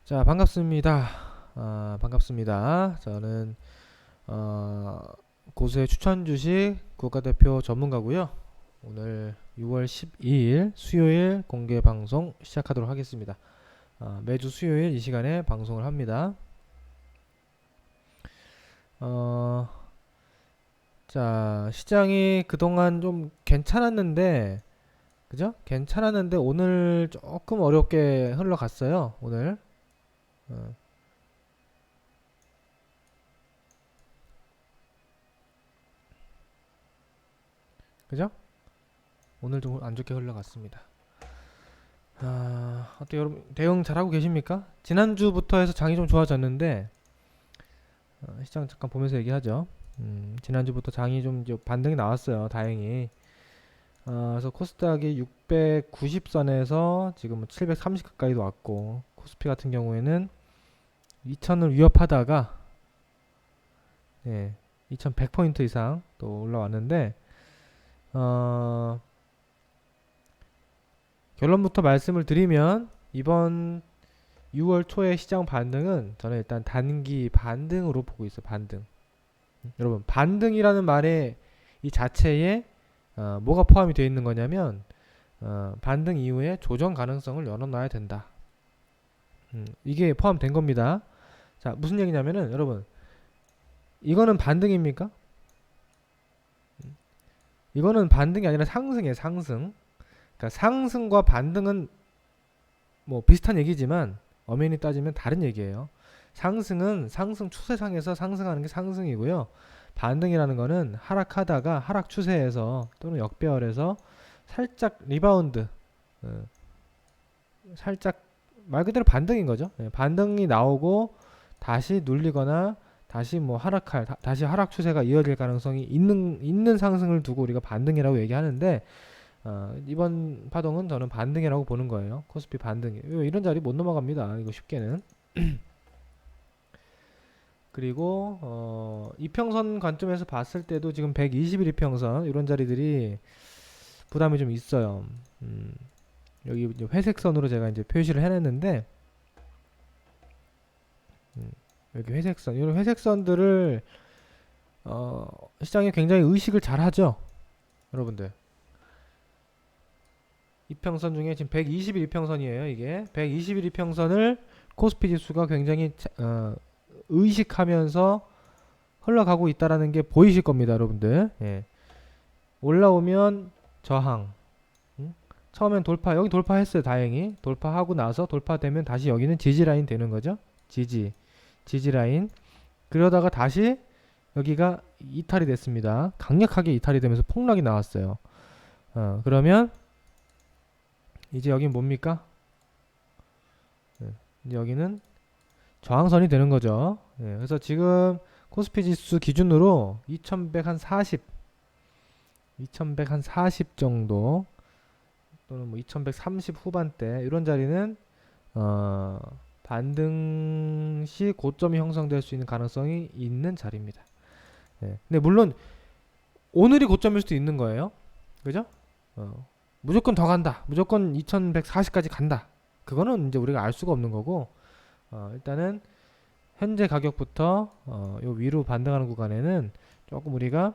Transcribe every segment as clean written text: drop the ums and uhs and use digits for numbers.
자, 반갑습니다. 반갑습니다. 저는 고수의 추천 주식 국가대표 전문가고요. 오늘 6월 12일 수요일 공개 방송 시작하도록 하겠습니다. 매주 수요일 이 시간에 방송을 합니다. 어, 자, 시장이 그동안 좀 괜찮았는데, 그죠? 괜찮았는데 오늘 조금 어렵게 흘러갔어요. 오늘. 어, 그죠? 오늘 좀 안 좋게 흘러갔습니다. 어때 여러분 대응 잘하고 계십니까? 지난주부터 해서 장이 좀 좋아졌는데 시장 잠깐 보면서 얘기하죠. 지난주부터 장이 좀 이제 반등이 나왔어요. 다행히. 그래서 코스닥이 690선에서 지금 730 가까이도 왔고 코스피 같은 경우에는 2000을 위협하다가 2100포인트 이상 또 올라왔는데 어, 결론부터 말씀을 드리면 이번 6월 초의 시장 반등은 저는 일단 단기 반등으로 보고 있어요. 반등. 여러분, 반등이라는 말에 이 자체에 뭐가 포함이 되어 있는 거냐면 반등 이후에 조정 가능성을 열어놔야 된다. 이게 포함된 겁니다. 자, 무슨 얘기냐면은 여러분, 이거는 반등입니까? 이거는 반등이 아니라 상승이에요. 상승. 그러니까 상승과 반등은 뭐 비슷한 얘기지만 엄연히 따지면 다른 얘기예요. 상승은 상승 추세상에서 상승하는 게 상승이고요. 반등이라는 거는 하락하다가 하락 추세에서 또는 역배열에서 살짝 리바운드, 어, 살짝 말 그대로 반등인 거죠. 반등이 나오고 다시 눌리거나 다시 뭐 다시 하락 추세가 이어질 가능성이 있는 상승을 두고 우리가 반등이라고 얘기하는데 이번 파동은 저는 반등이라고 보는 거예요. 코스피 반등이. 이런 자리 못 넘어갑니다. 이거 쉽게는. 그리고 이평선 관점에서 봤을 때도 지금 121 이평선 이런 자리들이 부담이 좀 있어요. 여기 이제 회색 선으로 제가 이제 표시를 해놨는데 여기 회색 선, 이런 회색 선들을 시장이 굉장히 의식을 잘 하죠, 여러분들. 이평선 중에 지금 121 이평선이에요. 이게 121 이평선을 코스피 지수가 굉장히 의식하면서 흘러가고 있다라는 게 보이실 겁니다, 여러분들. 올라오면 저항. 처음엔 돌파, 여기 돌파했어요, 다행히. 돌파하고 나서 돌파되면 다시 여기는 지지 라인 되는 거죠. 지지 라인. 그러다가 다시 여기가 이탈이 됐습니다. 강력하게 이탈이 되면서 폭락이 나왔어요. 그러면 이제 여긴 뭡니까? 이제 여기는 저항선이 되는 거죠. 그래서 지금 코스피 지수 기준으로 2140 정도 또는 뭐 2130 후반대 이런 자리는 어, 반등 시 고점이 형성될 수 있는 가능성이 있는 자리입니다. 근데 물론 오늘이 고점일 수도 있는 거예요. 그죠? 무조건 더 간다. 무조건 2140까지 간다. 그거는 이제 우리가 알 수가 없는 거고 일단은 현재 가격부터 요 위로 반등하는 구간에는 조금 우리가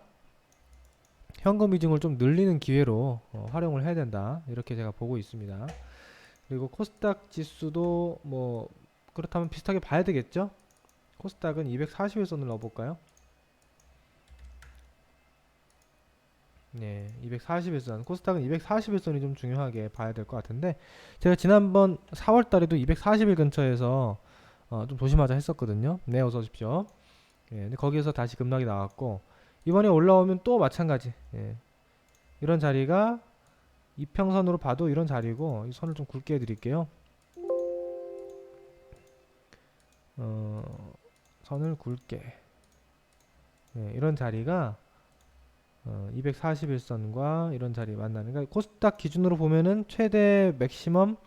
현금 비중을 좀 늘리는 기회로 활용을 해야 된다. 이렇게 제가 보고 있습니다. 그리고 코스닥 지수도 뭐 그렇다면 비슷하게 봐야 되겠죠? 코스닥은 241선을 넣어볼까요? 네, 241선. 코스닥은 241선이 좀 중요하게 봐야 될 것 같은데 제가 지난번 4월 달에도 240일 근처에서 좀 조심하자 했었거든요. 네, 어서 오십시오. 근데 거기에서 다시 급락이 나왔고 이번에 올라오면 또 마찬가지. 이런 자리가 이평선으로 봐도 이런 자리고 이 선을 좀 굵게 해드릴게요. 선을 굵게. 이런 자리가 241선과 이런 자리 만나는, 그러니까 코스닥 기준으로 보면은 최대 맥시멈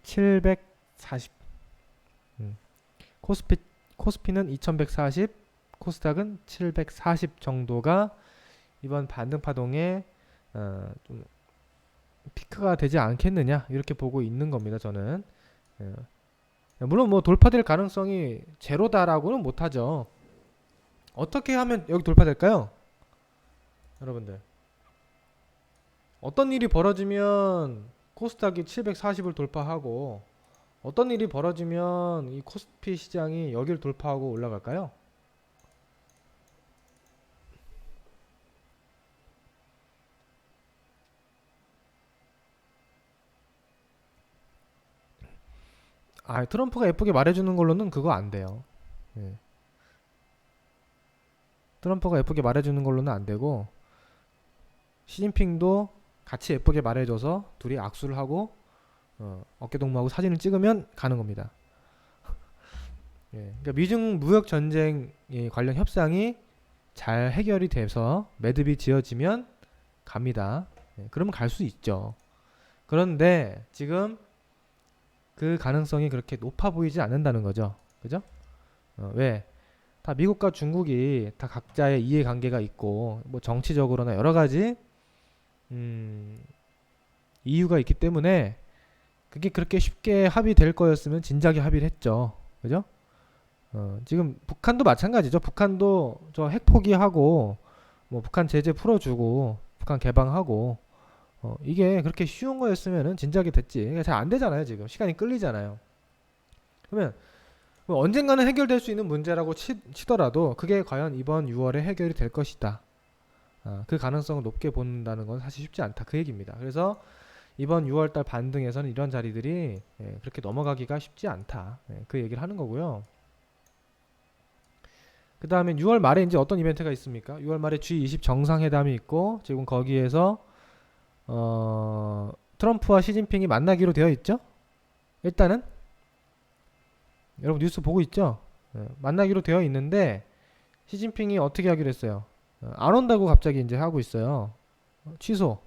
740. 코스피 코스피는 2140, 코스닥은 740 정도가 이번 반등 파동에 좀 피크가 되지 않겠느냐 이렇게 보고 있는 겁니다. 저는 물론 뭐 돌파될 가능성이 제로다라고는 못하죠. 어떻게 하면 여기 돌파될까요? 여러분들, 어떤 일이 벌어지면 코스닥이 740을 돌파하고 어떤 일이 벌어지면 이 코스피 시장이 여기를 돌파하고 올라갈까요? 트럼프가 예쁘게 말해주는 걸로는 그거 안 돼요. 예. 트럼프가 예쁘게 말해주는 걸로는 안 되고, 시진핑도 같이 예쁘게 말해줘서 둘이 악수를 하고 어깨 동무하고 사진을 찍으면 가는 겁니다. 예. 그러니까 미중 무역 전쟁 관련 협상이 잘 해결이 돼서 매듭이 지어지면 갑니다. 예. 그러면 갈 수 있죠. 그런데 지금 그 가능성이 그렇게 높아 보이지 않는다는 거죠. 그죠? 왜? 다 미국과 중국이 다 각자의 이해관계가 있고 뭐 정치적으로나 여러 가지 이유가 있기 때문에 그게 그렇게 쉽게 합의될 거였으면 진작에 합의를 했죠. 그죠? 지금 북한도 마찬가지죠. 북한도 저 핵 포기하고 뭐 북한 제재 풀어주고 북한 개방하고 이게 그렇게 쉬운 거였으면은 진작에 됐지. 잘 안 되잖아요. 지금 시간이 끌리잖아요. 그러면 뭐 언젠가는 해결될 수 있는 문제라고 치더라도 그게 과연 이번 6월에 해결이 될 것이다. 그 가능성을 높게 본다는 건 사실 쉽지 않다. 그 얘기입니다. 그래서 이번 6월달 반등에서는 이런 자리들이 그렇게 넘어가기가 쉽지 않다. 그 얘기를 하는 거고요. 그 다음에 6월 말에 이제 어떤 이벤트가 있습니까? 6월 말에 G20 정상회담이 있고 지금 거기에서 트럼프와 시진핑이 만나기로 되어 있죠? 일단은 여러분 뉴스 보고 있죠? 만나기로 되어 있는데 시진핑이 어떻게 하기로 했어요? 안 온다고 갑자기 이제 하고 있어요. 취소.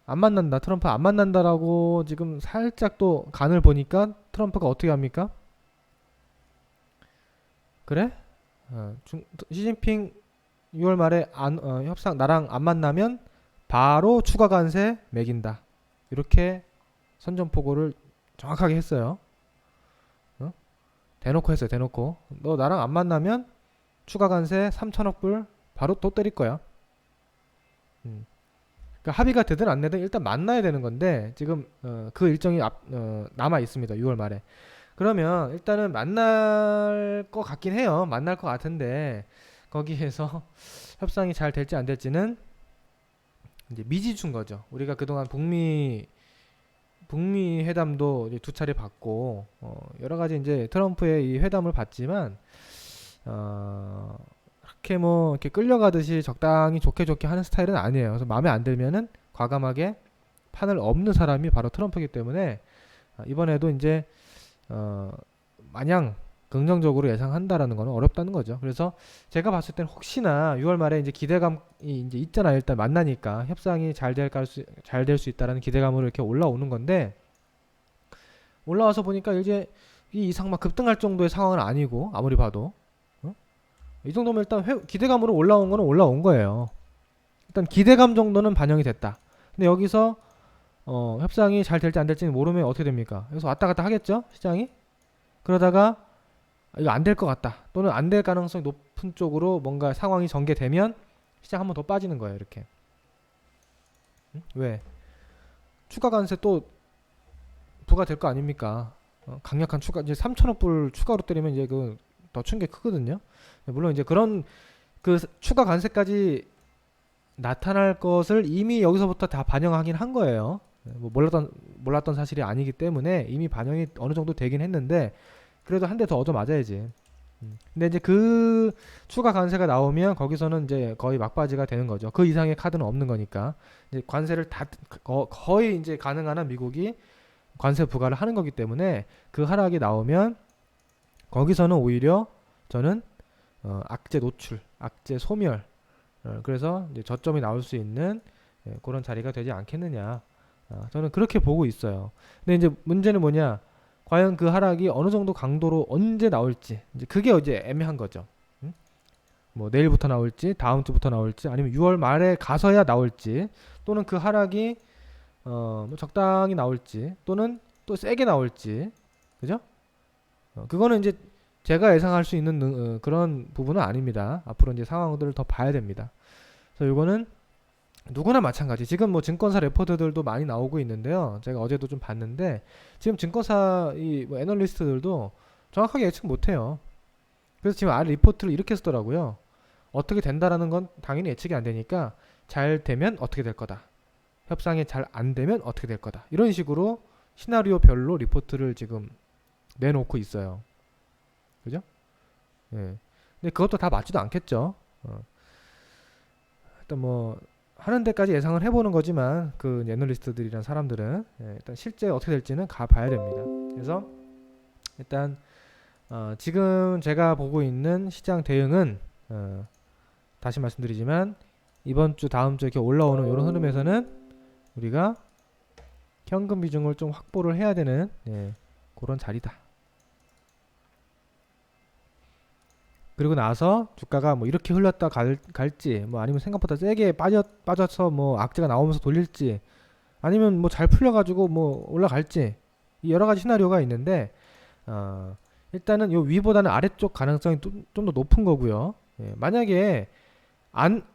안 만난다. 트럼프 안 만난다라고 지금 살짝 또 간을 보니까 트럼프가 어떻게 합니까? 그래? 시진핑 6월 말에 협상 나랑 안 만나면 바로 추가 관세 매긴다. 이렇게 선전포고를 정확하게 했어요. 대놓고 했어요. 대놓고. 너 나랑 안 만나면 추가 관세 3천억 불 바로 또 때릴 거야. 그러니까 합의가 되든 안 되든 일단 만나야 되는 건데 지금 그 일정이 남아 있습니다. 6월 말에. 그러면 일단은 만날 것 같긴 해요. 만날 것 같은데 거기에서 협상이 잘 될지 안 될지는 이제 미지수인 거죠. 우리가 그동안 북미 회담도 이제 두 차례 받고 여러 가지 이제 트럼프의 이 회담을 받지만 그렇게 뭐 이렇게 끌려가듯이 적당히 좋게 하는 스타일은 아니에요. 그래서 마음에 안 들면은 과감하게 판을 엎는 사람이 바로 트럼프이기 때문에 이번에도 이제 마냥 긍정적으로 예상한다라는 거는 어렵다는 거죠. 그래서 제가 봤을 때는 혹시나 6월 말에 이제 기대감이 이제 있잖아요. 일단 만나니까 협상이 잘 될 수 있다라는 기대감으로 이렇게 올라오는 건데 올라와서 보니까 이제 이 이상 막 급등할 정도의 상황은 아니고 아무리 봐도 이 정도면 일단 기대감으로 올라온 거는 올라온 거예요. 일단 기대감 정도는 반영이 됐다. 근데 여기서 협상이 잘 될지 안 될지는 모르면 어떻게 됩니까? 그래서 왔다 갔다 하겠죠 시장이. 그러다가 이거 안 될 것 같다 또는 안 될 가능성이 높은 쪽으로 뭔가 상황이 전개되면 시장 한 번 더 빠지는 거예요. 이렇게. 왜? 추가 관세 또 부과될 거 아닙니까? 강력한 추가 이제 3천억 불 추가로 때리면 이제 그 더 충격이 크거든요. 물론 이제 그런 그 추가 관세까지 나타날 것을 이미 여기서부터 다 반영하긴 한 거예요. 뭐 몰랐던 사실이 아니기 때문에 이미 반영이 어느 정도 되긴 했는데 그래도 한 대 더 얻어 맞아야지. 근데 이제 그 추가 관세가 나오면 거기서는 이제 거의 막바지가 되는 거죠. 그 이상의 카드는 없는 거니까 이제 관세를 다 거의 이제 가능한 한 미국이 관세 부과를 하는 거기 때문에 그 하락이 나오면 거기서는 오히려 저는 악재 노출, 악재 소멸 그래서 이제 저점이 나올 수 있는 그런 자리가 되지 않겠느냐. 저는 그렇게 보고 있어요. 근데 이제 문제는 뭐냐? 과연 그 하락이 어느 정도 강도로 언제 나올지 이제 그게 이제 애매한 거죠. 뭐 내일부터 나올지 다음 주부터 나올지 아니면 6월 말에 가서야 나올지 또는 그 하락이 뭐 적당히 나올지 또는 또 세게 나올지, 그죠? 그거는 이제 제가 예상할 수 있는 그런 부분은 아닙니다. 앞으로 이제 상황들을 더 봐야 됩니다. 그래서 이거는 누구나 마찬가지. 지금 뭐 증권사 레포트들도 많이 나오고 있는데요. 제가 어제도 좀 봤는데 지금 증권사 이뭐 애널리스트들도 정확하게 예측 못해요. 그래서 지금 아래 리포트를 이렇게 쓰더라고요. 어떻게 된다라는 건 당연히 예측이 안 되니까 잘 되면 어떻게 될 거다. 협상이 잘 안 되면 어떻게 될 거다. 이런 식으로 시나리오별로 리포트를 지금 내놓고 있어요. 그죠? 예. 근데 그것도 다 맞지도 않겠죠. 일단 뭐 하는 데까지 예상을 해보는 거지만 그 애널리스트들이란 사람들은 일단 실제 어떻게 될지는 가봐야 됩니다. 그래서 일단 지금 제가 보고 있는 시장 대응은 다시 말씀드리지만 이번 주 다음 주 이렇게 올라오는 이런 흐름에서는 우리가 현금 비중을 좀 확보를 해야 되는 그런 자리다. 그리고 나서 주가가 뭐 이렇게 흘렀다 갈지 뭐 아니면 생각보다 세게 빠져서 뭐 악재가 나오면서 돌릴지 아니면 뭐 잘 풀려가지고 뭐 올라갈지 이 여러 가지 시나리오가 있는데 일단은 요 위보다는 아래쪽 가능성이 좀 더 높은 거고요. 만약에 안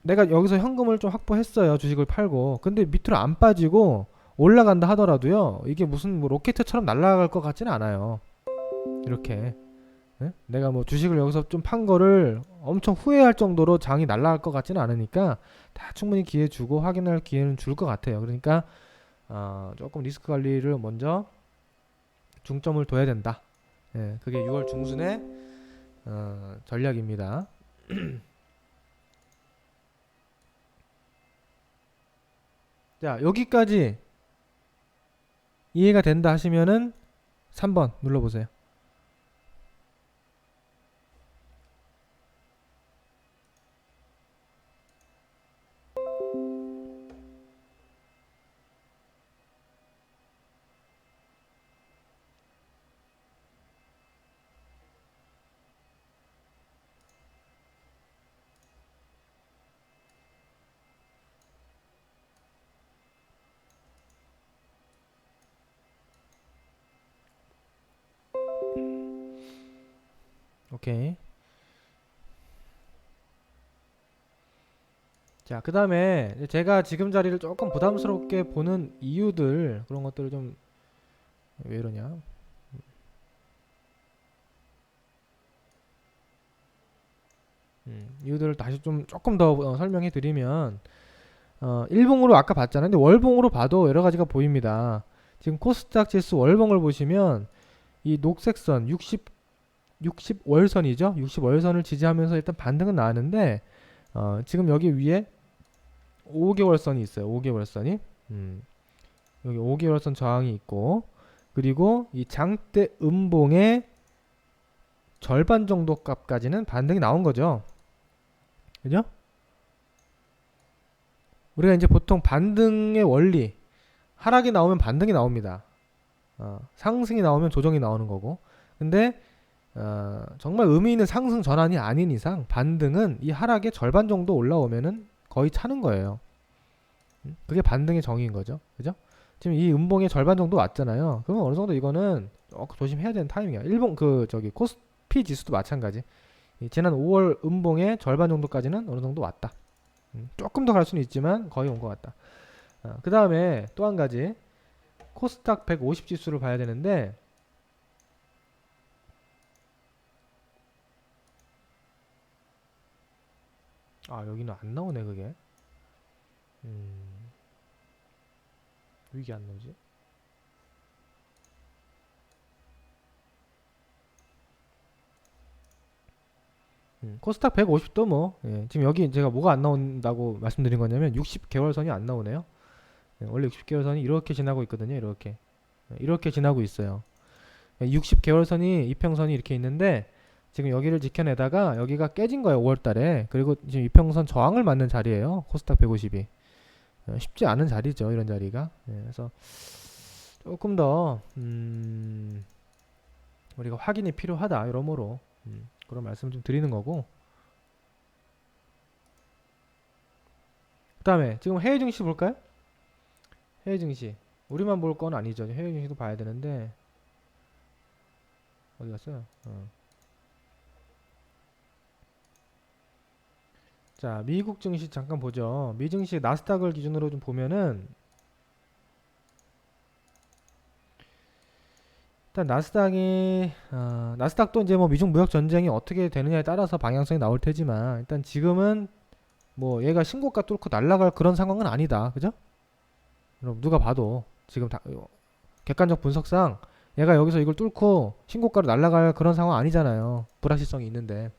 내가 여기서 현금을 좀 확보했어요. 주식을 팔고 근데 밑으로 안 빠지고 올라간다 하더라도요. 이게 무슨 뭐 로켓처럼 날아갈 것 같지는 않아요. 이렇게 내가 뭐 주식을 여기서 좀 판 거를 엄청 후회할 정도로 장이 날아갈 것 같지는 않으니까 다 충분히 기회 주고 확인할 기회는 줄 것 같아요. 그러니까 조금 리스크 관리를 먼저 중점을 둬야 된다. 그게 6월 중순의 전략입니다. 자, 여기까지 이해가 된다 하시면은 3번 눌러보세요. 오케이. 자, 그 다음에 제가 지금 자리를 조금 부담스럽게 보는 이유들 그런 것들을 좀 왜 이러냐? 이유들을 다시 좀 조금 더 설명해 드리면 일봉으로 아까 봤잖아요. 근데 월봉으로 봐도 여러 가지가 보입니다. 지금 코스닥 지수 월봉을 보시면 이 녹색 선 60 월선이죠. 60 월선을 지지하면서 일단 반등은 나왔는데 지금 여기 위에 5개월 선이 있어요. 5개월 선이 여기 5개월 선 저항이 있고 그리고 이 장대 음봉의 절반 정도 값까지는 반등이 나온 거죠. 그죠? 우리가 이제 보통 반등의 원리 하락이 나오면 반등이 나옵니다. 상승이 나오면 조정이 나오는 거고 근데 정말 의미 있는 상승 전환이 아닌 이상 반등은 이 하락의 절반 정도 올라오면은 거의 차는 거예요. 그게 반등의 정의인 거죠. 그죠? 지금 이 음봉의 절반 정도 왔잖아요. 그러면 어느 정도 이거는 조심해야 되는 타이밍이야. 일본 저기 코스피 지수도 마찬가지. 지난 5월 음봉의 절반 정도까지는 어느 정도 왔다. 조금 더 갈 수는 있지만 거의 온 것 같다. 그 다음에 또 한 가지 코스닥 150 지수를 봐야 되는데 여기는 안 나오네 그게. 왜 이게 안 나오지? 코스닥 150도 뭐 지금 여기 제가 뭐가 안 나온다고 말씀드린 거냐면 60개월선이 안 나오네요. 원래 60개월선이 이렇게 지나고 있거든요. 이렇게 지나고 있어요. 60개월선이 이평선이 이렇게 있는데 지금 여기를 지켜내다가 여기가 깨진 거예요. 5월달에. 그리고 지금 이평선 저항을 맞는 자리예요. 코스닥 150이 쉽지 않은 자리죠. 이런 자리가. 그래서 조금 더 우리가 확인이 필요하다. 여러모로 그런 말씀을 좀 드리는 거고. 그 다음에 지금 해외 증시 볼까요? 해외 증시 우리만 볼 건 아니죠. 해외 증시도 봐야 되는데 어디 갔어요? 자, 미국 증시 잠깐 보죠. 미 증시 나스닥을 기준으로 좀 보면은 일단 나스닥이 나스닥도 이제 뭐 미중 무역 전쟁이 어떻게 되느냐에 따라서 방향성이 나올 테지만 일단 지금은 뭐 얘가 신고가 뚫고 날아갈 그런 상황은 아니다. 그죠? 여러분 누가 봐도 지금 객관적 분석상 얘가 여기서 이걸 뚫고 신고가로 날아갈 그런 상황 아니잖아요. 불확실성이 있는데.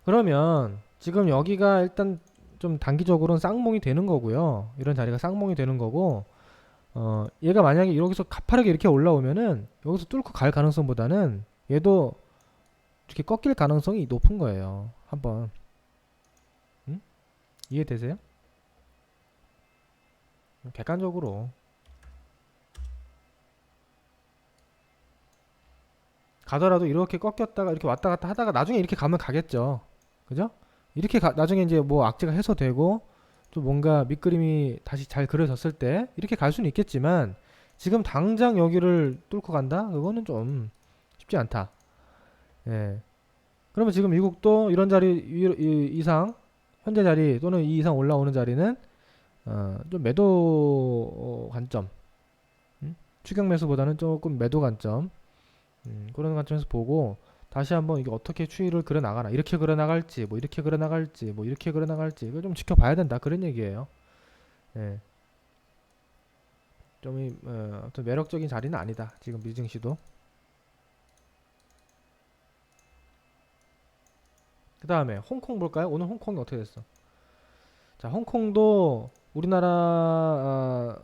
그러면 지금 여기가 일단 좀 단기적으로는 쌍봉이 되는 거고요. 이런 자리가 쌍봉이 되는 거고 얘가 만약에 여기서 가파르게 이렇게 올라오면은 여기서 뚫고 갈 가능성보다는 얘도 이렇게 꺾일 가능성이 높은 거예요. 한번 이해되세요? 객관적으로 가더라도 이렇게 꺾였다가 이렇게 왔다 갔다 하다가 나중에 이렇게 가면 가겠죠. 그죠? 이렇게 나중에 이제 뭐 악재가 해소되고 또 뭔가 밑그림이 다시 잘 그려졌을 때 이렇게 갈 수는 있겠지만 지금 당장 여기를 뚫고 간다? 그거는 좀 쉽지 않다. 예. 그러면 지금 미국도 이런 자리 이상 현재 자리 또는 이 이상 올라오는 자리는 좀 매도 관점, 추격 매수보다는 조금 매도 관점, 그런 관점에서 보고 다시 한번 이게 어떻게 추이를 그려 나가나, 이렇게 그려 나갈지, 뭐 이렇게 그려 나갈지, 뭐 이렇게 그려 나갈지 이걸 좀 지켜봐야 된다 그런 얘기예요. 예. 어떤 매력적인 자리는 아니다. 지금 미증시도. 그 다음에 홍콩 볼까요? 오늘 홍콩이 어떻게 됐어? 자, 홍콩도 우리나라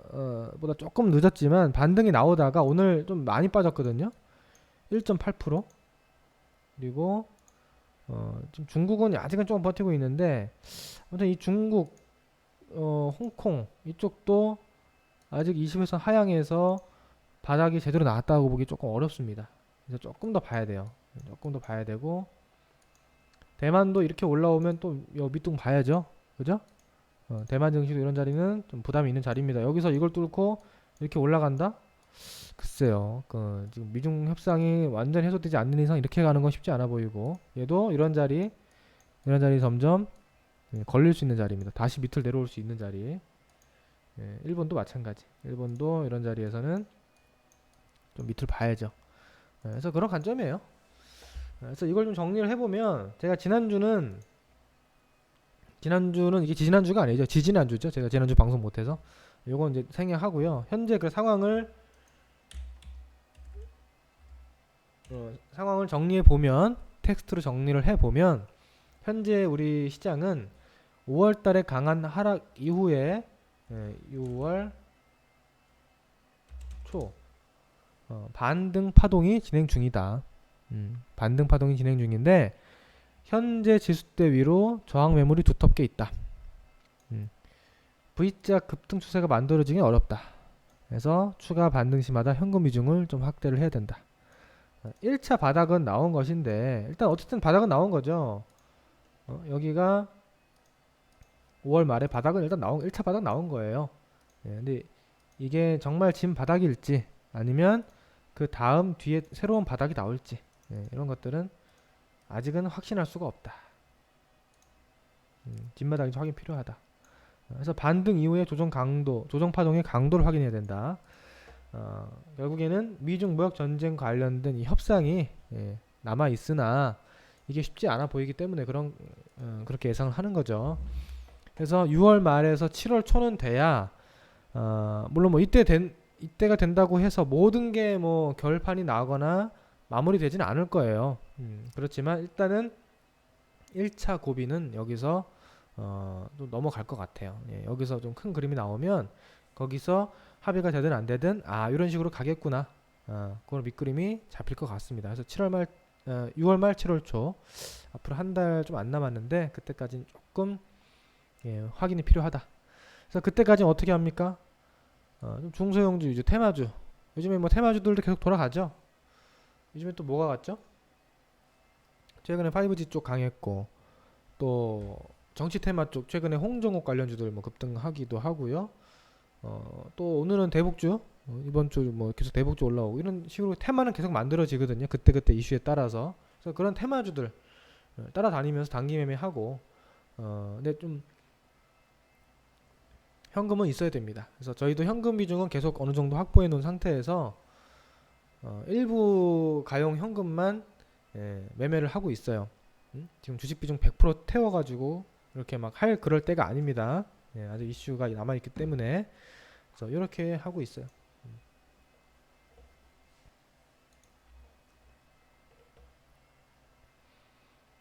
보다 조금 늦었지만 반등이 나오다가 오늘 좀 많이 빠졌거든요. 1.8%. 그리고 지금 중국은 아직은 조금 버티고 있는데 아무튼 이 중국, 홍콩 이쪽도 아직 20에서 하향해서 바닥이 제대로 나왔다고 보기 조금 어렵습니다. 그래서 조금 더 봐야 돼요. 조금 더 봐야 되고 대만도 이렇게 올라오면 또 밑둥 봐야죠. 그죠? 대만 증시도 이런 자리는 좀 부담이 있는 자리입니다. 여기서 이걸 뚫고 이렇게 올라간다? 글쎄요. 지금 미중 협상이 완전 해소되지 않는 이상 이렇게 가는 건 쉽지 않아 보이고 얘도 이런 자리 점점 걸릴 수 있는 자리입니다. 다시 밑을 내려올 수 있는 자리. 예, 일본도 마찬가지. 일본도 이런 자리에서는 좀 밑을 봐야죠. 그래서 그런 관점이에요. 그래서 이걸 좀 정리를 해보면 제가 지난주는 이게 지난주가 아니죠. 지지난주죠. 제가 지난주 방송 못해서 요건 이제 생략하고요. 현재 그 상황을 정리해 보면 텍스트로 정리를 해 보면 현재 우리 시장은 5월 달에 강한 하락 이후에 6월 초 반등 파동이 진행 중이다. 반등 파동이 진행 중인데 현재 지수대 위로 저항 매물이 두텁게 있다. V자 급등 추세가 만들어지기 어렵다. 그래서 추가 반등 시마다 현금 비중을 좀 확대를 해야 된다. 1차 바닥은 나온 것인데 일단 어쨌든 바닥은 나온 거죠. 여기가 5월 말에 바닥은 일단 1차 바닥 나온 거예요. 근데 이게 정말 진 바닥일지 아니면 그 다음 뒤에 새로운 바닥이 나올지 이런 것들은 아직은 확신할 수가 없다. 뒷바닥이 확인 필요하다. 그래서 반등 이후에 조정 파동의 강도를 확인해야 된다. 결국에는 미중 무역 전쟁 관련된 이 협상이 남아 있으나 이게 쉽지 않아 보이기 때문에 그렇게 예상을 하는 거죠. 그래서 6월 말에서 7월 초는 돼야 물론 뭐 이때가 된다고 해서 모든 게 뭐 결판이 나거나 마무리되지는 않을 거예요. 그렇지만 일단은 1차 고비는 여기서 또 넘어갈 것 같아요. 여기서 좀 큰 그림이 나오면 거기서 합의가 되든 안 되든 이런 식으로 가겠구나. 그런 밑그림이 잡힐 것 같습니다. 그래서 6월 말 7월 초 앞으로 한 달 좀 안 남았는데 그때까지는 조금 확인이 필요하다. 그래서 그때까지는 어떻게 합니까? 좀 중소형주 위주 테마주 요즘에 뭐 테마주들도 계속 돌아가죠. 요즘에 또 뭐가 갔죠? 최근에 5G 쪽 강했고 또 정치 테마 쪽 최근에 홍정욱 관련주들 뭐 급등하기도 하고요. 또 오늘은 대북주, 이번 주 뭐 계속 대북주 올라오고 이런 식으로 테마는 계속 만들어지거든요. 그때그때 이슈에 따라서. 그래서 그런 테마주들 따라다니면서 단기 매매하고 근데 좀 현금은 있어야 됩니다. 그래서 저희도 현금 비중은 계속 어느 정도 확보해 놓은 상태에서 일부 가용 현금만 매매를 하고 있어요. 지금 주식 비중 100% 태워가지고 이렇게 막 할 그럴 때가 아닙니다. 아직 이슈가 남아있기 때문에 그래서 이렇게 하고 있어요.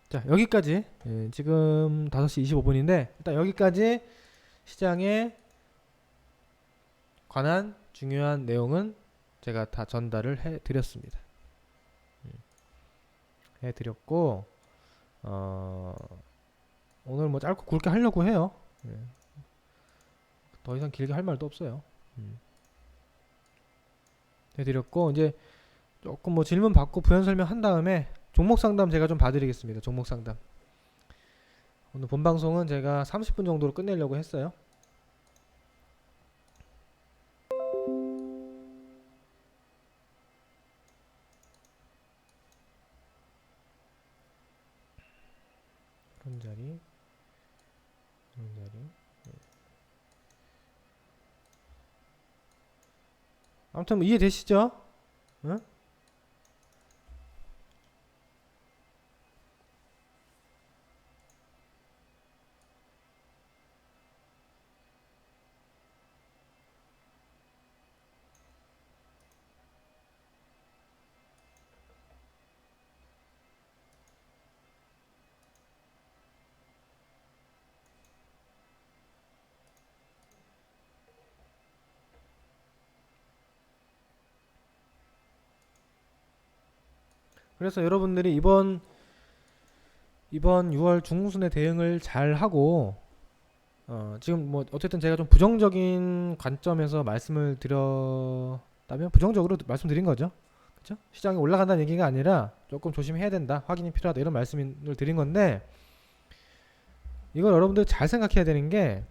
자, 여기까지 지금 5시 25분인데 일단 여기까지 시장에 관한 중요한 내용은 제가 다 전달을 해드렸습니다. 해드렸고 오늘 뭐 짧고 굵게 하려고 해요. 더 이상 길게 할 말도 없어요. 해드렸고 이제 조금 뭐 질문 받고 부연 설명 한 다음에 종목 상담 제가 좀 봐드리겠습니다. 종목 상담. 오늘 본 방송은 제가 30분 정도로 끝내려고 했어요. 그런 자리, 그런 자리. 아무튼 뭐 이해되시죠? 응? 그래서 여러분들이 이번 6월 중순에 대응을 잘 하고 지금 뭐 어쨌든 제가 좀 부정적인 관점에서 말씀을 드렸다면 부정적으로 말씀드린 거죠. 그렇죠? 시장이 올라간다는 얘기가 아니라 조금 조심해야 된다. 확인이 필요하다. 이런 말씀을 드린 건데 이걸 여러분들 잘 생각해야 되는 게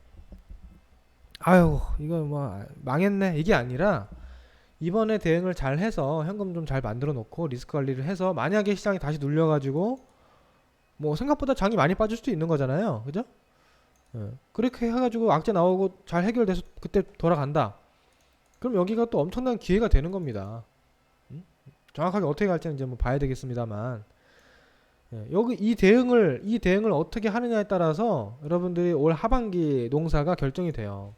아유, 이거 뭐 망했네. 이게 아니라 이번에 대응을 잘 해서 현금 좀 잘 만들어 놓고 리스크 관리를 해서 만약에 시장이 다시 눌려 가지고 뭐 생각보다 장이 많이 빠질 수도 있는 거잖아요. 그죠? 그렇게 해가지고 악재 나오고 잘 해결돼서 그때 돌아간다. 그럼 여기가 또 엄청난 기회가 되는 겁니다. 정확하게 어떻게 갈지는 이제 뭐 봐야 되겠습니다만 여기 이 대응을 어떻게 하느냐에 따라서 여러분들이 올 하반기 농사가 결정이 돼요.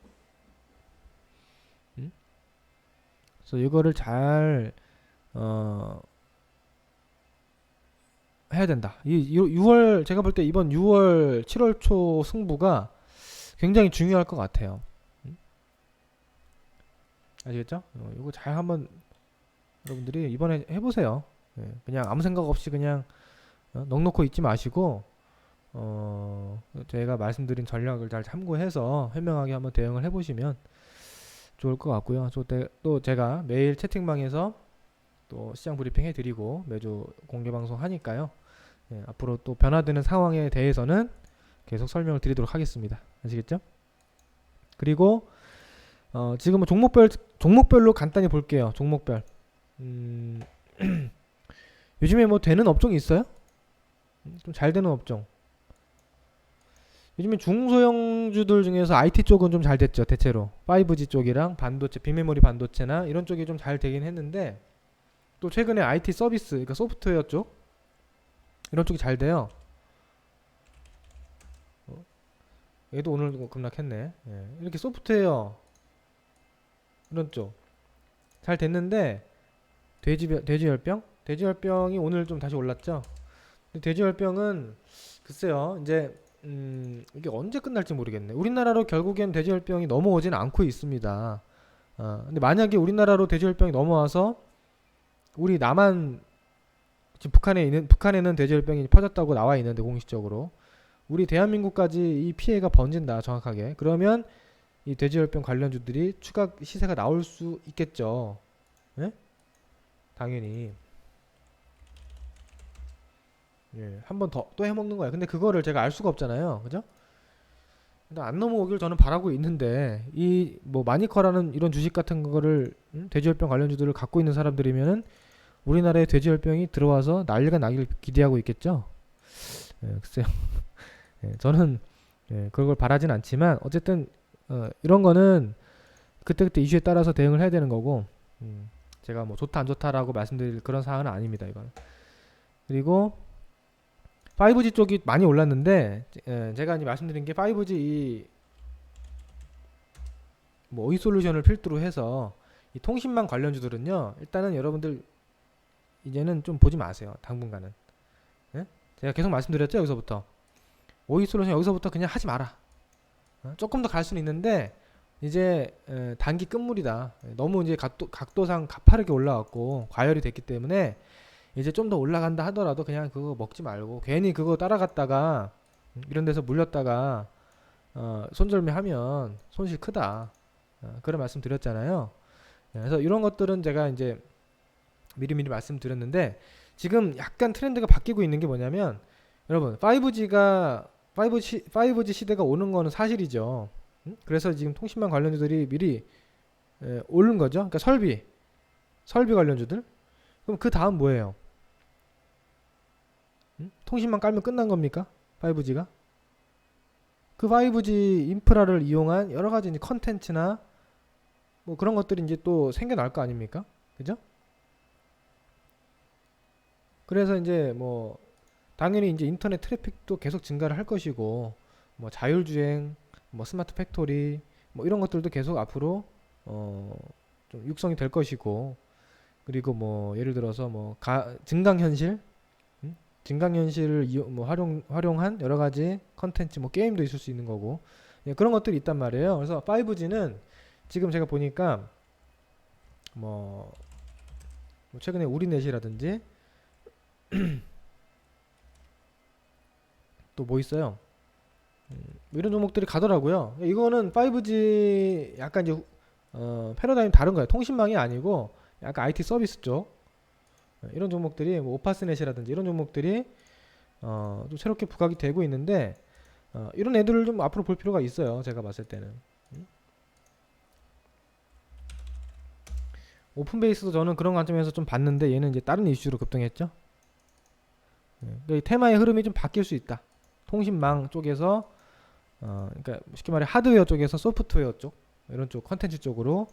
그래서 이거를 잘 해야 된다. 이 6월 제가 볼 때 이번 6월 7월 초 승부가 굉장히 중요할 것 같아요. 아시겠죠? 이거 잘 한번 여러분들이 이번에 해보세요. 그냥 아무 생각 없이 그냥 넋놓고 있지 마시고 제가 말씀드린 전략을 잘 참고해서 현명하게 한번 대응을 해보시면 좋을 것 같고요. 또 제가 매일 채팅방에서 또 시장 브리핑 해드리고 매주 공개 방송 하니까요. 앞으로 또 변화되는 상황에 대해서는 계속 설명을 드리도록 하겠습니다. 아시겠죠? 그리고 지금은 종목별로 간단히 볼게요. 종목별. 요즘에 뭐 되는 업종이 있어요? 좀 잘 되는 업종. 요즘에 중소형주들 중에서 IT 쪽은 좀 잘 됐죠. 대체로 5G 쪽이랑 반도체, 빅메모리 반도체나 이런 쪽이 좀 잘 되긴 했는데 또 최근에 IT 서비스, 그러니까 소프트웨어 쪽 이런 쪽이 잘 돼요. 얘도 오늘 급락했네. 이렇게 소프트웨어 이런 쪽 잘 됐는데 돼지열병? 돼지열병이 오늘 좀 다시 올랐죠. 근데 돼지열병은 글쎄요, 이제 이게 언제 끝날지 모르겠네. 우리나라로 결국엔 돼지열병이 넘어오진 않고 있습니다. 근데 만약에 우리나라로 돼지열병이 넘어와서 우리 남한 지금 북한에는 돼지열병이 퍼졌다고 나와 있는데 공식적으로 우리 대한민국까지 이 피해가 번진다 정확하게. 그러면 이 돼지열병 관련주들이 추가 시세가 나올 수 있겠죠. 예? 당연히. 한 번 더 또 해먹는 거야. 근데 그거를 제가 알 수가 없잖아요. 그죠? 일단 안 넘어오길 저는 바라고 있는데 이 뭐 마니커라는 이런 주식 같은 거를 돼지열병 관련주들을 갖고 있는 사람들이면은 우리나라에 돼지열병이 들어와서 난리가 나길 기대하고 있겠죠. 글쎄요. 저는 그걸 바라진 않지만 어쨌든 이런 거는 그때그때 이슈에 따라서 대응을 해야 되는 거고 제가 뭐 좋다 안 좋다라고 말씀드릴 그런 사항은 아닙니다. 이건. 그리고 5G 쪽이 많이 올랐는데 제가 이제 말씀드린 게 5G 뭐 오이솔루션을 필두로 해서 이 통신망 관련주들은요. 일단은 여러분들 이제는 좀 보지 마세요. 당분간은. 예? 제가 계속 말씀드렸죠. 여기서부터. 오이솔루션 여기서부터 그냥 하지 마라. 조금 더 갈 수는 있는데 이제 단기 끝물이다. 너무 이제 각도상 가파르게 올라왔고 과열이 됐기 때문에 이제 좀 더 올라간다 하더라도 그냥 그거 먹지 말고 괜히 그거 따라갔다가 이런 데서 물렸다가 손절매하면 손실 크다. 그런 말씀 드렸잖아요. 그래서 이런 것들은 제가 이제 미리미리 말씀드렸는데 지금 약간 트렌드가 바뀌고 있는 게 뭐냐면 여러분 5G 시대가 오는 거는 사실이죠. 그래서 지금 통신망 관련주들이 미리 오른 거죠. 그러니까 설비 관련주들. 그럼 그 다음 뭐예요? 통신망 깔면 끝난 겁니까? 5G가? 그 5G 인프라를 이용한 여러 가지 이제 컨텐츠나 뭐 그런 것들이 이제 또 생겨날 거 아닙니까? 그죠? 그래서 이제 뭐 당연히 이제 인터넷 트래픽도 계속 증가를 할 것이고 뭐 자율주행, 뭐 스마트 팩토리 뭐 이런 것들도 계속 앞으로 좀 육성이 될 것이고 그리고 뭐 예를 들어서 뭐 증강현실 증강현실을 뭐 활용한 여러 가지 컨텐츠 뭐 게임도 있을 수 있는 거고 그런 것들이 있단 말이에요. 그래서 5G는 지금 제가 보니까 뭐 최근에 우리넷이라든지 또 뭐 있어요? 이런 종목들이 가더라고요. 이거는 5G 약간 이제 패러다임 다른 거예요. 통신망이 아니고 약간 IT 서비스 쪽 이런 종목들이 뭐 오파스넷이라든지 이런 종목들이 좀 새롭게 부각이 되고 있는데 이런 애들을 좀 앞으로 볼 필요가 있어요. 제가 봤을 때는 오픈베이스도 저는 그런 관점에서 좀 봤는데 얘는 이제 다른 이슈로 급등했죠. 그러니까 이 테마의 흐름이 좀 바뀔 수 있다. 통신망 쪽에서 그러니까 쉽게 말해 하드웨어 쪽에서 소프트웨어 쪽 이런 쪽 컨텐츠 쪽으로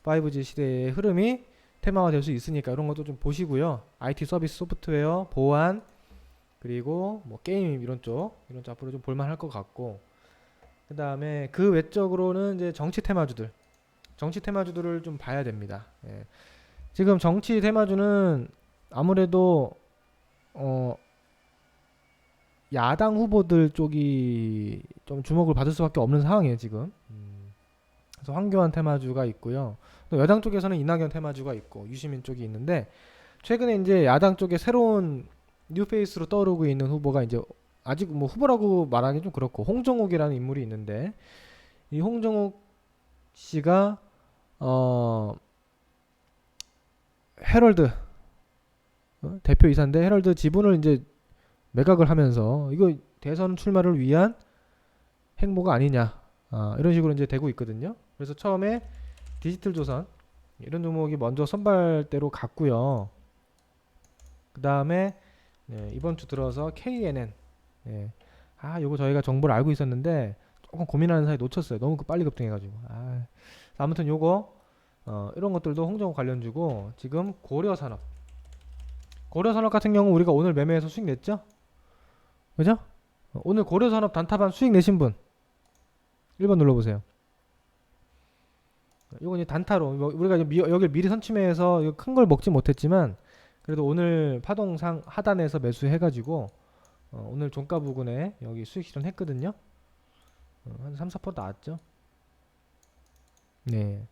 5G 시대의 흐름이 테마화 될 수 있으니까 이런 것도 좀 보시고요. IT 서비스 소프트웨어 보안 그리고 뭐 게임 이런 쪽 앞으로 좀 볼만할 것 같고 그 다음에 그 외적으로는 이제 정치 테마주들을 좀 봐야 됩니다. 지금 정치 테마주는 아무래도 야당 후보들 쪽이 좀 주목을 받을 수밖에 없는 상황이에요 지금. 그래서 황교안 테마주가 있고요. 또 여당 쪽에서는 이낙연 테마주가 있고 유시민 쪽이 있는데 최근에 이제 야당 쪽에 새로운 뉴페이스로 떠오르고 있는 후보가 이제 아직 뭐 후보라고 말하기 좀 그렇고 홍정욱이라는 인물이 있는데 이 홍정욱 씨가 헤럴드 대표이사인데 헤럴드 지분을 이제 매각을 하면서 이거 대선 출마를 위한 행보가 아니냐 이런 식으로 이제 되고 있거든요. 그래서 처음에 디지털조선 이런 종목이 먼저 선발대로 갔고요. 그 다음에 이번 주 들어서 KNN 요거 저희가 정보를 알고 있었는데 조금 고민하는 사이에 놓쳤어요. 너무 빨리 급등해가지고 아무튼 요거 이런 것들도 홍정욱 관련주고 지금 고려산업 같은 경우 우리가 오늘 매매해서 수익 냈죠? 그죠? 오늘 고려산업 단타반 수익 내신 분 1번 눌러보세요. 이건 이제 단타로 우리가 여기를 미리 선침해서 큰 걸 먹지 못했지만 그래도 오늘 파동상 하단에서 매수해가지고 오늘 종가 부근에 여기 수익 실현했거든요. 한 3-4% 나왔죠. 네.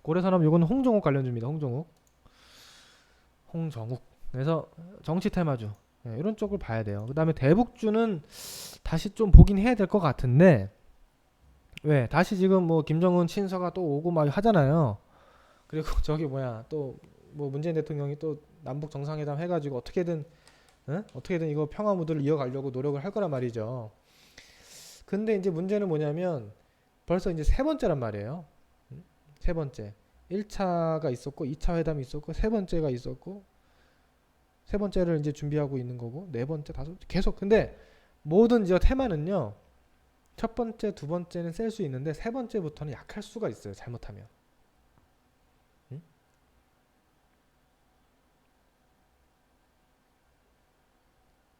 고려산업 요거는 홍정욱 관련주입니다. 홍정욱. 그래서 정치 테마주 이런 쪽을 봐야 돼요. 그 다음에 대북주는 다시 좀 보긴 해야 될 것 같은데 왜 다시 지금 뭐 김정은 친서가 또 오고 막 하잖아요. 그리고 저기 또 뭐 문재인 대통령이 또 남북 정상회담 해가지고 어떻게든 이거 평화 무드를 이어가려고 노력을 할 거란 말이죠. 근데 이제 문제는 뭐냐면 벌써 이제 세 번째란 말이에요. 세 번째. 1차가 있었고 2차 회담이 있었고 세 번째가 있었고 세 번째를 이제 준비하고 있는 거고 네 번째, 다섯 번째 계속. 근데 모든 이제 테마는요. 첫 번째, 두 번째는 셀 수 있는데 세 번째부터는 약할 수가 있어요. 잘못하면. 응?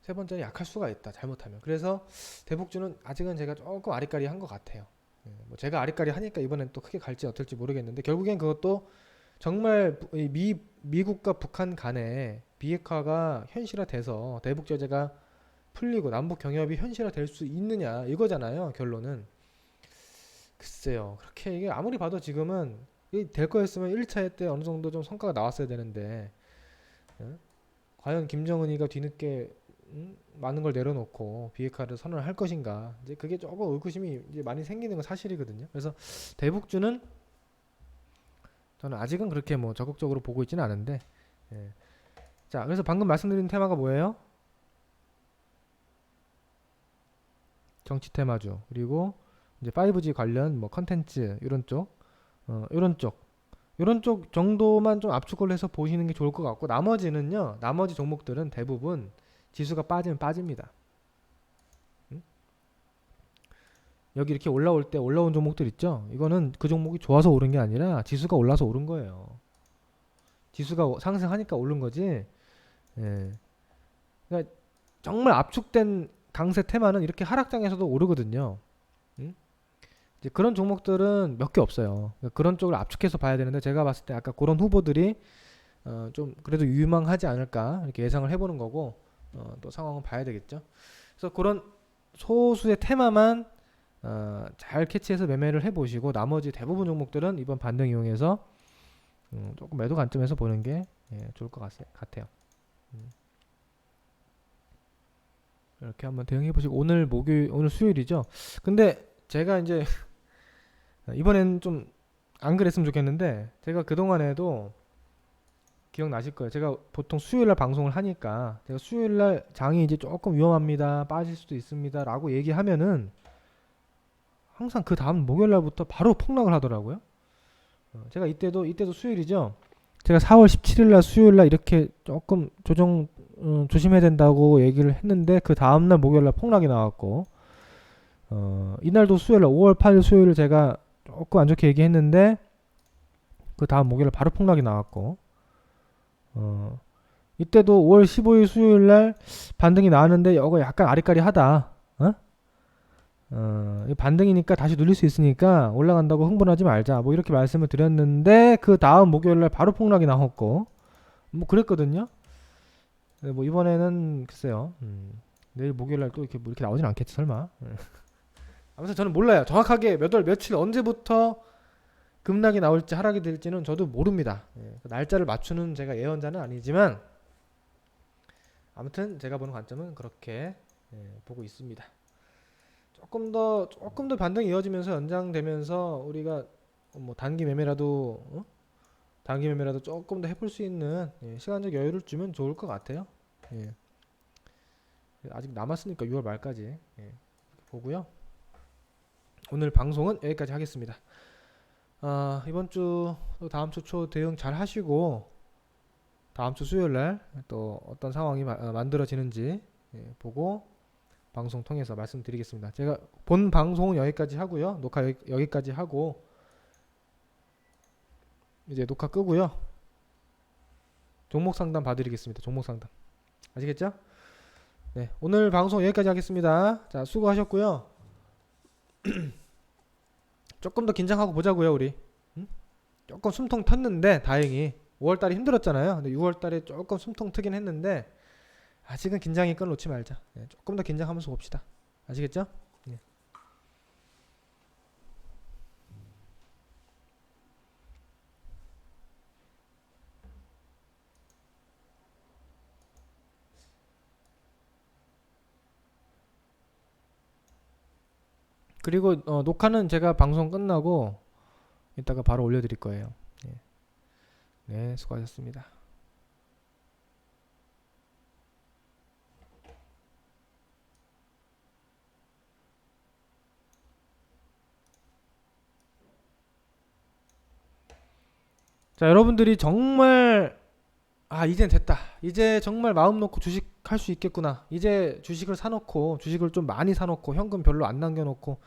세 번째는 약할 수가 있다. 잘못하면. 그래서 대북주는 아직은 제가 조금 아리까리한 것 같아요. 뭐 제가 아리까리하니까 이번엔 또 크게 갈지 어떨지 모르겠는데 결국엔 그것도 정말 미국과 북한 간에 비핵화가 현실화돼서 대북 제재가 풀리고 남북 경협이 현실화될 수 있느냐 이거잖아요. 결론은. 글쎄요. 그렇게 이게 아무리 봐도 지금은 될 거였으면 1차 때 어느 정도 좀 성과가 나왔어야 되는데 과연 김정은이가 뒤늦게 많은 걸 내려놓고 비핵화를 선언할 것인가? 이제 그게 조금 의구심이 이제 많이 생기는 건 사실이거든요. 그래서 대북주는 저는 아직은 그렇게 뭐 적극적으로 보고 있지는 않은데, 예. 자, 그래서 방금 말씀드린 테마가 뭐예요? 정치 테마주. 그리고 이제 5G 관련 뭐 컨텐츠 이런 쪽, 이런 쪽 정도만 좀 압축을 해서 보시는 게 좋을 것 같고, 나머지는요, 나머지 종목들은 대부분 지수가 빠지면 빠집니다. 여기 이렇게 올라올 때 올라온 종목들 있죠? 이거는 그 종목이 좋아서 오른 게 아니라 지수가 올라서 오른 거예요. 지수가 상승하니까 오른 거지. 예. 그러니까 정말 압축된 강세 테마는 이렇게 하락장에서도 오르거든요. 음? 이제 그런 종목들은 몇 개 없어요. 그러니까 그런 쪽을 압축해서 봐야 되는데 제가 봤을 때 아까 그런 후보들이 좀 그래도 유망하지 않을까 이렇게 예상을 해보는 거고 또 상황은 봐야 되겠죠. 그래서 그런 소수의 테마만 잘 캐치해서 매매를 해보시고 나머지 대부분 종목들은 이번 반등 이용해서 조금 매도 관점에서 보는 게 좋을 것 같아요. 이렇게 한번 대응해 보시고 오늘 수요일이죠. 근데 제가 이제 이번엔 좀 안 그랬으면 좋겠는데 제가 그동안에도 기억나실 거예요. 제가 보통 수요일날 방송을 하니까 제가 수요일날 장이 이제 조금 위험합니다. 빠질 수도 있습니다. 라고 얘기하면은 항상 그 다음 목요일날부터 바로 폭락을 하더라고요. 제가 이때도 수요일이죠. 제가 4월 17일날 수요일날 이렇게 조금 조심해야 된다고 얘기를 했는데 그 다음날 목요일날 폭락이 나왔고 이날도 수요일날 5월 8일 수요일 제가 조금 안 좋게 얘기했는데 그 다음 목요일날 바로 폭락이 나왔고 이때도 5월 15일 수요일날 반등이 나왔는데 이거 약간 아리까리하다. 반등이니까 다시 눌릴 수 있으니까 올라간다고 흥분하지 말자. 뭐 이렇게 말씀을 드렸는데 그 다음 목요일날 바로 폭락이 나왔고 뭐 그랬거든요. 뭐 이번에는 글쎄요. 내일 목요일날 또 이렇게 뭐 이렇게 나오진 않겠지 설마. 아무튼 저는 몰라요. 정확하게 몇 월 며칠 언제부터 급락이 나올지 하락이 될지는 저도 모릅니다. 날짜를 맞추는 제가 예언자는 아니지만 아무튼 제가 보는 관점은 그렇게 보고 있습니다. 조금 더 반등이 이어지면서 연장되면서 우리가 뭐 단기 매매라도 조금 더 해볼 수 있는 시간적 여유를 주면 좋을 것 같아요. 아직 남았으니까 6월 말까지 보고요. 오늘 방송은 여기까지 하겠습니다. 이번 주 또 다음 주 초 대응 잘 하시고 다음 주 수요일 날 또 어떤 상황이 만들어지는지 보고 방송 통해서 말씀드리겠습니다. 제가 본 방송은 여기까지 하고요. 녹화 여기까지 하고 이제 녹화 끄고요. 종목 상담 봐드리겠습니다. 종목 상담. 아시겠죠? 네, 오늘 방송 여기까지 하겠습니다. 자, 수고하셨고요. 조금 더 긴장하고 보자고요, 우리. 조금 숨통 텄는데 다행히 5월달에 힘들었잖아요. 근데 6월달에 조금 숨통 트긴 했는데 아직은 긴장의 끈을 놓지 말자. 조금 더 긴장하면서 봅시다. 아시겠죠? 네. 그리고 녹화는 제가 방송 끝나고 이따가 바로 올려드릴 거예요. 네, 수고하셨습니다. 자, 여러분들이 정말 이젠 됐다. 이제 정말 마음 놓고 주식 할 수 있겠구나. 이제 주식을 사놓고 주식을 좀 많이 사놓고 현금 별로 안 남겨놓고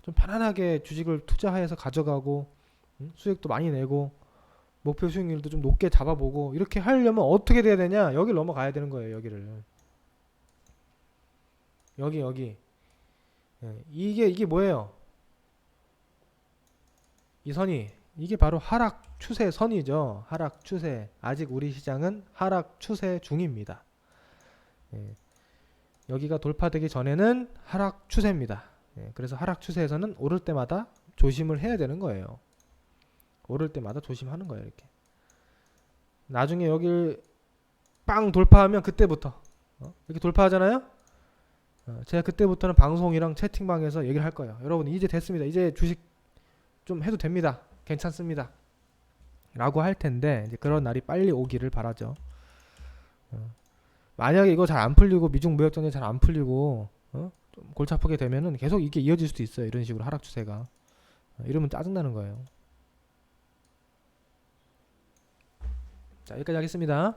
좀 편안하게 주식을 투자해서 가져가고 수익도 많이 내고 목표 수익률도 좀 높게 잡아보고 이렇게 하려면 어떻게 돼야 되냐? 여기를 넘어가야 되는 거예요. 여기를. 여기. 예, 이게 뭐예요? 이 선이 이게 바로 하락 추세 선이죠. 하락 추세. 아직 우리 시장은 하락 추세 중입니다. 예, 여기가 돌파되기 전에는 하락 추세입니다. 예, 그래서 하락 추세에서는 오를 때마다 조심을 해야 되는 거예요. 오를 때마다 조심하는 거예요. 이렇게. 나중에 여길 빵 돌파하면 그때부터 이렇게 돌파하잖아요. 제가 그때부터는 방송이랑 채팅방에서 얘기를 할 거예요. 여러분 이제 됐습니다. 이제 주식 좀 해도 됩니다. 괜찮습니다. 라고 할 텐데 이제 그런 날이 빨리 오기를 바라죠. 만약에 이거 잘 안 풀리고 미중 무역 전쟁 잘 안 풀리고 좀 골치 아프게 되면은 계속 이게 이어질 수도 있어요. 이런 식으로 하락 추세가. 이러면 짜증나는 거예요. 자, 여기까지 하겠습니다.